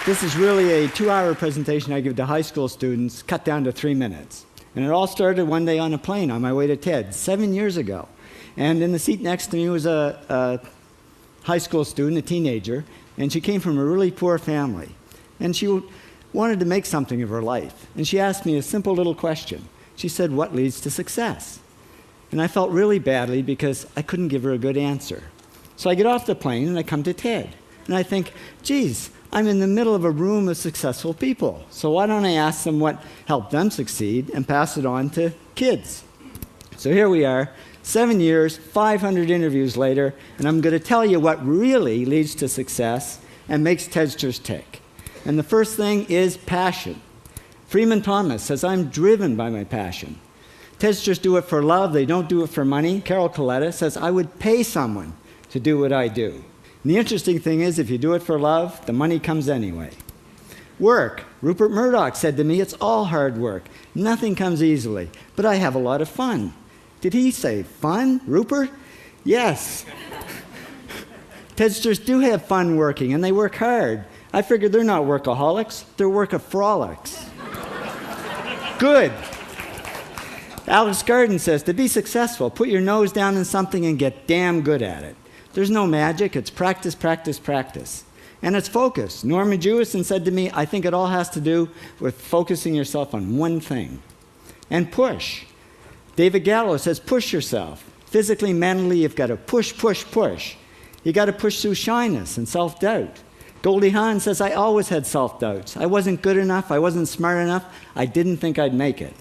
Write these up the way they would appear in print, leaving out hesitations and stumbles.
This is really a 2-hour presentation I give to high school students, cut down to 3 minutes. And it all started one day on a plane on my way to TED, 7 years ago. And in the seat next to me was a high school student, a teenager, and she came from a really poor family. And she wanted to make something of her life. And she asked me a simple little question. She said, "What leads to success?" And I felt really badly because I couldn't give her a good answer. So I get off the plane and I come to TED. And I think, geez, I'm in the middle of a room of successful people. So why don't I ask them what helped them succeed and pass it on to kids? So here we are, 7 years, 500 interviews later, and I'm going to tell you what really leads to success and makes TEDsters tick. And the first thing is passion. Freeman Thomas says, "I'm driven by my passion." TEDsters do it for love, they don't do it for money. Carol Coletta says, "I would pay someone to do what I do." And the interesting thing is, if you do it for love, the money comes anyway. Work. Rupert Murdoch said to me, "It's all hard work. Nothing comes easily, but I have a lot of fun." Did he say fun, Rupert? Yes. TEDsters do have fun working, and they work hard. I figured they're not workaholics, they're workaholics. Good. Alex Garden says, "To be successful, put your nose down in something and get damn good at it." There's no magic, it's practice, practice, practice. And it's focus. Norman Jewison said to me, "I think it all has to do with focusing yourself on one thing." And push. David Gallo says, "Push yourself. Physically, mentally, you've got to push, push, push. You got to push through shyness and self-doubt." Goldie Hawn says, "I always had self-doubts. I wasn't good enough, I wasn't smart enough, I didn't think I'd make it."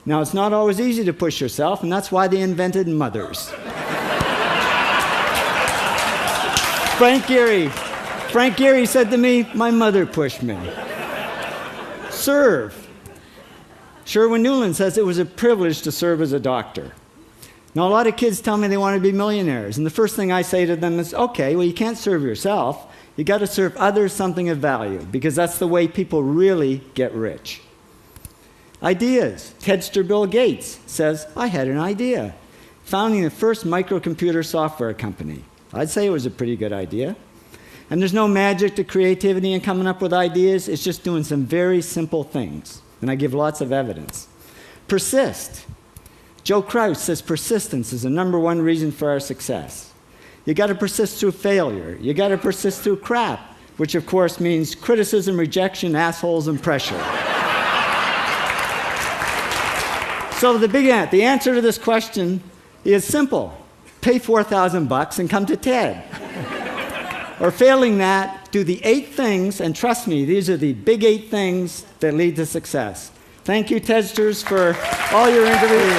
Now, it's not always easy to push yourself, and that's why they invented mothers. Frank Gehry said to me, "My mother pushed me." Serve. Sherwin Newland says, "It was a privilege to serve as a doctor." Now, a lot of kids tell me they want to be millionaires, and the first thing I say to them is, okay, well, you can't serve yourself. You got to serve others something of value, because that's the way people really get rich. Ideas. TEDster Bill Gates says, "I had an idea," founding the first microcomputer software company. I'd say it was a pretty good idea. And there's no magic to creativity and coming up with ideas. It's just doing some very simple things. And I give lots of evidence. Persist. Joe Kraus says persistence is the #1 reason for our success. You got to persist through failure. You got to persist through crap, which of course means criticism, rejection, assholes, and pressure. So the answer to this question is simple. Pay $4,000 and come to TED. Or failing that, do the 8 things, and trust me, these are the big 8 things that lead to success. Thank you, TEDsters, for all your interviews.